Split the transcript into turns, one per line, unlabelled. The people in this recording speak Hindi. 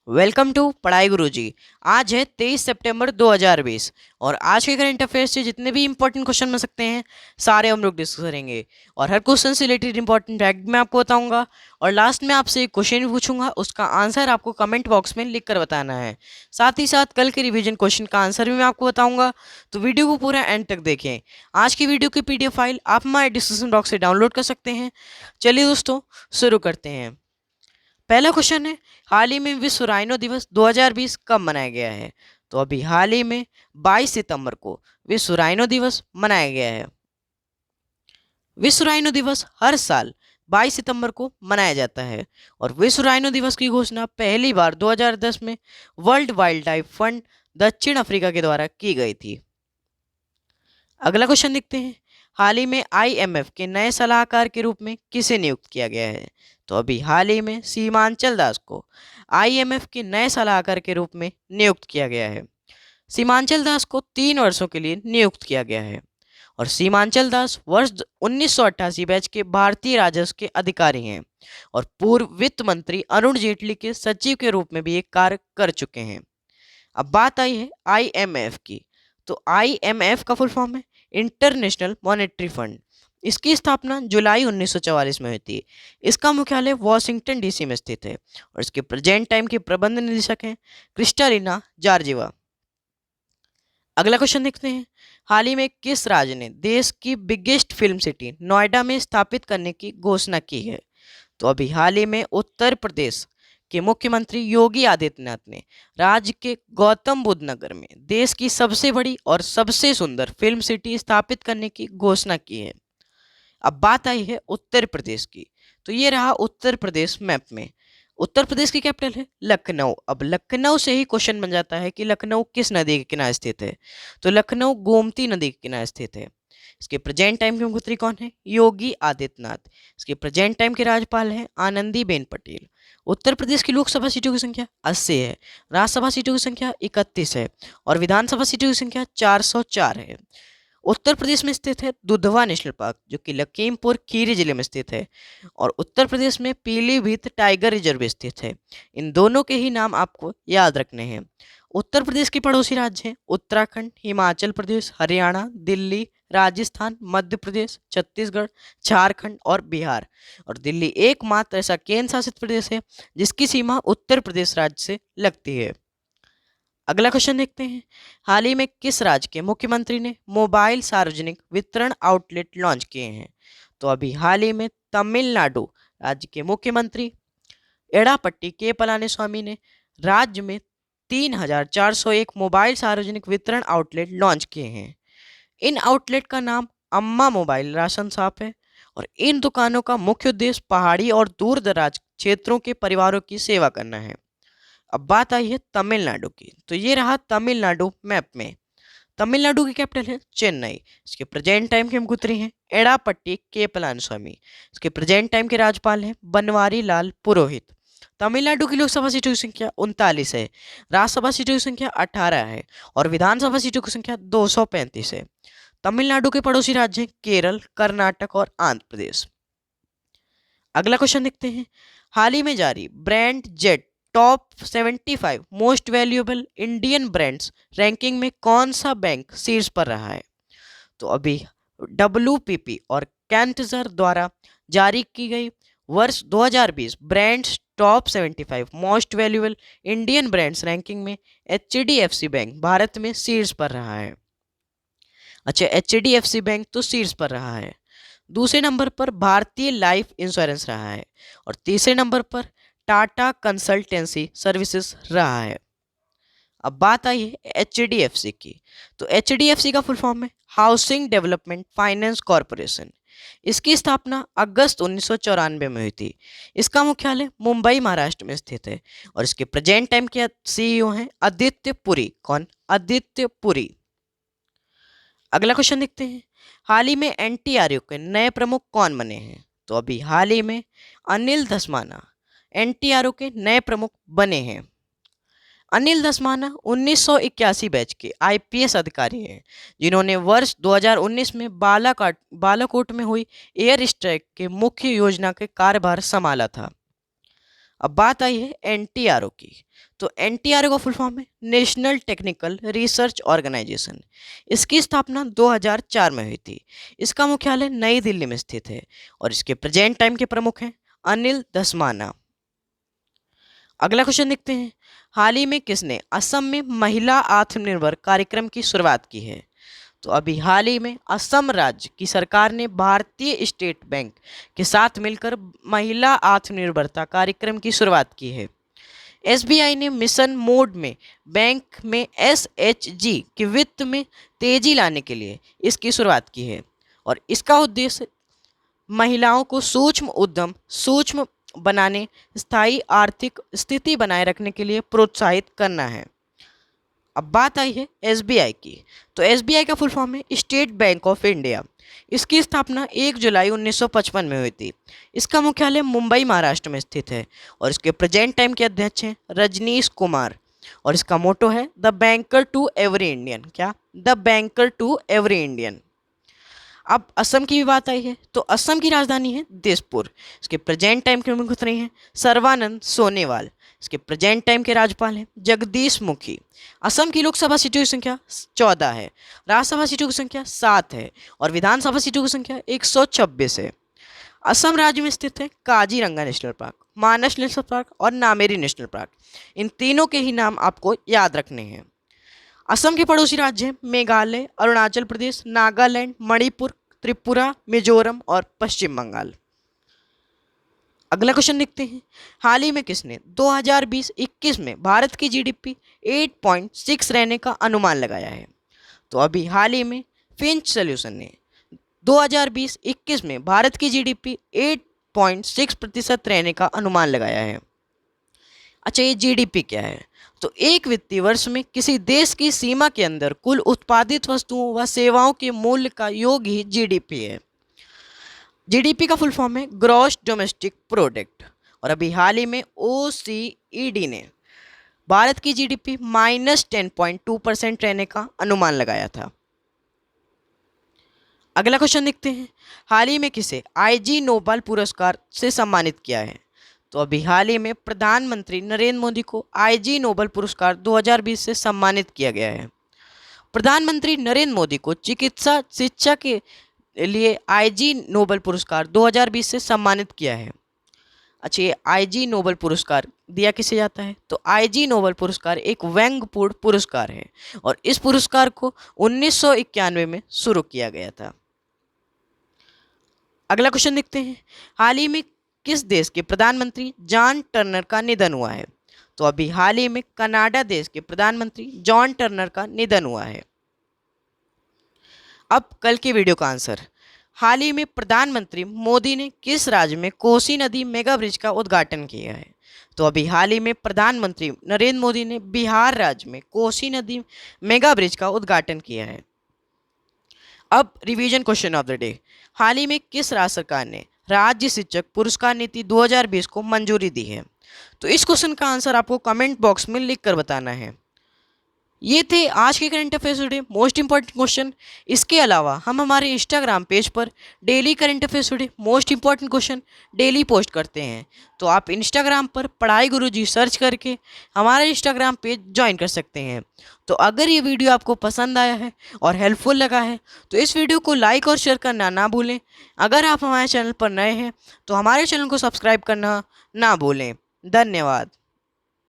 वेलकम टू पढ़ाई गुरुजी। आज है 23 सितंबर 2020 और आज के करंट अफेयर्स से जितने भी इंपॉर्टेंट क्वेश्चन बन सकते हैं सारे हम लोग डिस्कस करेंगे। और हर क्वेश्चन से रिलेटेड इंपॉर्टेंट फैक्ट मैं आपको बताऊंगा और लास्ट में आपसे एक क्वेश्चन भी पूछूंगा, उसका आंसर आपको कमेंट बॉक्स में लिख कर बताना है। साथ ही साथ कल के रिवीजन क्वेश्चन का आंसर भी मैं आपको बताऊंगा, तो वीडियो को पूरा एंड तक देखें। आज की वीडियो की PDF फाइल आप हमारे डिस्क्रिप्शन बॉक्स से डाउनलोड कर सकते हैं। चलिए दोस्तों, शुरू करते हैं। पहला क्वेश्चन है, हाल ही में विश्व राइनो दिवस 2020 कब मनाया गया है? तो अभी हाल ही में 22 सितंबर को विश्व राइनो दिवस मनाया गया है। विश्व राइनो दिवस हर साल 22 सितंबर को मनाया जाता है और विश्व राइनो दिवस की घोषणा पहली बार 2010 में वर्ल्ड वाइल्ड लाइफ फंड दक्षिण अफ्रीका के द्वारा की गई थी। अगला क्वेश्चन देखते हैं, हाल ही में IMF के नए सलाहकार के रूप में किसे नियुक्त किया गया है? तो अभी हाल ही में सीमांचल दास को IMF के नए सलाहकार के रूप में नियुक्त किया गया है। सीमांचल दास को 3 वर्षों के लिए नियुक्त किया गया है और सीमांचल दास वर्ष 1988 बैच के भारतीय राजस्व के अधिकारी हैं और पूर्व वित्त मंत्री अरुण जेटली के सचिव के रूप में भी एक कार्य कर चुके हैं। अब बात आई है IMF की। तो IMF का फुल फॉर्म है इंटरनेशनल मॉनेटरी फंड। इसकी स्थापना जुलाई 1944 में हुई थी। इसका मुख्यालय वॉशिंगटन DC में स्थित है और इसके प्रेजेंट टाइम के प्रबंध निदेशक हैं क्रिस्टालिना जॉर्जिवा। अगला क्वेश्चन देखते हैं, हाल ही में किस राज्य ने देश की बिगेस्ट फिल्म सिटी नोएडा में स्थापित करने की घोषणा की है? तो अभी हाल ही में उत्तर प्रदेश के मुख्यमंत्री योगी आदित्यनाथ ने राज्य के गौतम बुद्ध नगर में देश की सबसे बड़ी और सबसे सुंदर फिल्म सिटी स्थापित करने की घोषणा की है। अब बात आई है उत्तर प्रदेश की। तो ये रहा उत्तर प्रदेश मैप में। उत्तर प्रदेश की कैपिटल है लखनऊ। अब लखनऊ से ही क्वेश्चन बन जाता है कि लखनऊ किस नदी के किनारे स्थित है? तो लखनऊ गोमती नदी के किनारे स्थित है। इसके प्रेजेंट टाइम के मुख्यमंत्री कौन है? योगी आदित्यनाथ। इसके प्रेजेंट टाइम के राज्यपाल हैं आनंदीबेन पटेल। उत्तर प्रदेश की लोकसभा सीटों की संख्या 80 है, राज्यसभा सीटों की संख्या 31 है और विधानसभा सीटों की संख्या 404 है। उत्तर प्रदेश में स्थित है दुधवा नेशनल पार्क, जो कि लखीमपुर खीरी जिले में स्थित है और उत्तर प्रदेश में पीलीभीत टाइगर रिजर्व स्थित है। इन दोनों के ही नाम आपको याद रखने हैं। उत्तर प्रदेश के पड़ोसी राज्य हैं उत्तराखंड, हिमाचल प्रदेश, हरियाणा, दिल्ली, राजस्थान, मध्य प्रदेश, छत्तीसगढ़, झारखंड और बिहार। और दिल्ली एकमात्र ऐसा केंद्र शासित प्रदेश है जिसकी सीमा उत्तर प्रदेश राज्य से लगती है। अगला क्वेश्चन देखते हैं, हाल ही में किस राज्य के मुख्यमंत्री ने मोबाइल सार्वजनिक वितरण आउटलेट लॉन्च किए हैं? तो अभी हाल ही में तमिलनाडु राज्य के मुख्यमंत्री एड़ापट्टी के पलानीस्वामी ने राज्य में 3401 मोबाइल सार्वजनिक वितरण आउटलेट लॉन्च किए हैं। इन आउटलेट का नाम अम्मा मोबाइल राशन शॉप है और इन दुकानों का मुख्य उद्देश्य पहाड़ी और दूर दराज क्षेत्रों के परिवारों की सेवा करना है। अब बात आई है तमिलनाडु की। तो ये रहा तमिलनाडु मैप में। तमिलनाडु की कैपिटल है चेन्नई। इसके प्रेजेंट टाइम के मुख्यमंत्री हैं एड़ापट्टी के पलानीस्वामी। इसके प्रेजेंट टाइम के राज्यपाल हैं बनवारी लाल पुरोहित। तमिलनाडु की लोकसभा सीटों की संख्या 39 है, राज्यसभा सीटों की संख्या 18 है और विधानसभा सीटों की संख्या 235 है। तमिलनाडु के पड़ोसी राज्य हैं केरल, कर्नाटक और आंध्र प्रदेश। अगला क्वेश्चन देखते हैं, हाल ही में जारी brand jet top 75 most valuable Indian brands ranking में कौन सा बैंक शीर्ष पर रहा है? तो अभी WPP और कैंटजर द्वारा जारी की गई वर्ष 2020 brands top 75 most valuable Indian brands ranking में HDFC बैंक भारत में शीर्ष पर रहा है। अच्छा, HDFC बैंक तो शीर्ष पर रहा है। दूसरे नंबर पर भारतीय लाइफ इंश्योरेंस रहा है और तीसरे नंबर पर टाटा कंसल्टेंसी सर्विसेज रहा है। अब बात आई है HDFC की। तो HDFC का फुल फॉर्म है हाउसिंग डेवलपमेंट फाइनेंस कॉरपोरेशन। इसकी स्थापना अगस्त 1994 में हुई थी। इसका मुख्यालय मुंबई महाराष्ट्र में स्थित है और इसके प्रेजेंट टाइम के CEO हैं आदित्य पुरी। कौन? आदित्य पुरी। अगला क्वेश्चन देखते हैं, हाल ही में NTRU के नए प्रमुख कौन बने हैं? तो अभी हाल ही में अनिल धस्माना NTRU के नए प्रमुख बने हैं। अनिल धस्माना 1981 बैच के IPS अधिकारी हैं जिन्होंने वर्ष 2019 में बालाकोट में हुई एयर स्ट्राइक के मुख्य योजना के कार्यभार संभाला था। अब बात आई है एनटीआरओ की। तो एनटीआरओ का फुल फॉर्म है नेशनल टेक्निकल रिसर्च ऑर्गेनाइजेशन। इसकी स्थापना 2004 में हुई थी। इसका मुख्यालय नई दिल्ली में स्थित है और इसके प्रेजेंट टाइम के प्रमुख हैं अनिल धस्माना। अगला क्वेश्चन देखते हैं, हाल ही में किसने असम में महिला आत्मनिर्भर कार्यक्रम की शुरुआत की है? तो अभी हाल ही में असम राज्य की सरकार ने भारतीय स्टेट बैंक के साथ मिलकर महिला आत्मनिर्भरता कार्यक्रम की शुरुआत की है। एसबीआई ने मिशन मोड में बैंक में एसएचजी के वित्त में तेजी लाने के लिए इसकी शुरुआत की है और इसका उद्देश्य महिलाओं को सूक्ष्म उद्यम सूक्ष्म बनाने, स्थायी आर्थिक स्थिति बनाए रखने के लिए प्रोत्साहित करना है। अब बात आई है एसबीआई की। तो एसबीआई का फुल फॉर्म है स्टेट बैंक ऑफ इंडिया। इसकी स्थापना 1 जुलाई 1955 में हुई थी। इसका मुख्यालय मुंबई महाराष्ट्र में स्थित है और इसके प्रेजेंट टाइम के अध्यक्ष हैं रजनीश कुमार और इसका मोटो है the banker to every Indian. क्या? The banker to every Indian. अब असम की भी बात आई है। तो असम की राजधानी है दिसपुर। इसके प्रेजेंट टाइम के मुख्यमंत्री हैं सर्बानंद सोनोवाल। इसके प्रेजेंट टाइम के राज्यपाल हैं जगदीश मुखी। असम की लोकसभा सीटों की संख्या 14 है, राज्यसभा सीटों की संख्या 7 है और विधानसभा सीटों की संख्या 126 है। असम राज्य में स्थित है काजीरंगा नेशनल पार्क, मानस नेशनल पार्क और नामेरी नेशनल पार्क। इन तीनों के ही नाम आपको याद रखने हैं। असम के पड़ोसी राज्य हैं मेघालय, अरुणाचल प्रदेश, नागालैंड, मणिपुर, त्रिपुरा, मिजोरम और पश्चिम बंगाल। अगला क्वेश्चन देखते हैं, हाल ही में किसने 2020-21 में भारत की जीडीपी 8.6 रहने का अनुमान लगाया है? तो अभी हाल ही में फिंच सॉल्यूशन ने 2020-21 में भारत की जीडीपी 8.6% रहने का अनुमान लगाया है। अच्छा, ये जीडीपी क्या है? तो एक वित्तीय वर्ष में किसी देश की सीमा के अंदर कुल उत्पादित वस्तुओं व सेवाओं के मूल्य का योग ही जीडीपी है। जीडीपी का फुल फॉर्म है ग्रॉस डोमेस्टिक प्रोडक्ट और अभी हाल ही में ओसीईडी ने भारत की जीडीपी -10.2% रहने का अनुमान लगाया था। अगला क्वेश्चन देखते हैं, हाल ही में किसे आईजी नोबेल पुरस्कार से सम्मानित किया है? तो अभी हाल ही में प्रधानमंत्री नरेंद्र मोदी को आईजी नोबेल पुरस्कार 2020 से सम्मानित किया गया है। प्रधानमंत्री नरेंद्र मोदी को चिकित्सा शिक्षा के लिए आईजी नोबेल पुरस्कार 2020 से सम्मानित किया है। अच्छा, ये आईजी नोबेल पुरस्कार दिया किसे जाता है? तो आईजी नोबेल पुरस्कार एक व्यंग्यपूर्ण पुरस्कार है और इस पुरस्कार को 1991 में शुरू किया गया था। अगला क्वेश्चन देखते हैं, हाल ही में किस देश के प्रधानमंत्री जॉन टर्नर का निधन हुआ है? तो अभी हाल ही में कनाडा देश के प्रधानमंत्री जॉन टर्नर का निधन हुआ है। अब कल के वीडियो का आंसर, हाल ही में प्रधानमंत्री मोदी ने किस राज्य में कोसी नदी मेगा ब्रिज का उद्घाटन किया है? तो अभी हाल ही में प्रधानमंत्री नरेंद्र मोदी ने बिहार राज्य में कोसी नदी मेगा ब्रिज का उद्घाटन किया है। अब revision question of the day, हाल ही में किस राज्य सरकार ने राज्य शिक्षक पुरस्कार नीति 2020 को मंजूरी दी है? तो इस क्वेश्चन का आंसर आपको कमेंट बॉक्स में लिख कर बताना है। ये थे आज के current affairs today most important question. इसके अलावा हम हमारे इंस्टाग्राम पेज पर daily current affairs today most important question daily post करते हैं। तो आप इंस्टाग्राम पर पढ़ाई गुरुजी सर्च करके हमारा इंस्टाग्राम पेज ज्वाइन कर सकते हैं। तो अगर ये वीडियो आपको पसंद आया है और हेल्पफुल लगा है तो इस वीडियो को लाइक और शेयर करना ना भूलें। अगर आप हमारे चैनल पर नए हैं तो हमारे चैनल को सब्सक्राइब करना ना भूलें। धन्यवाद।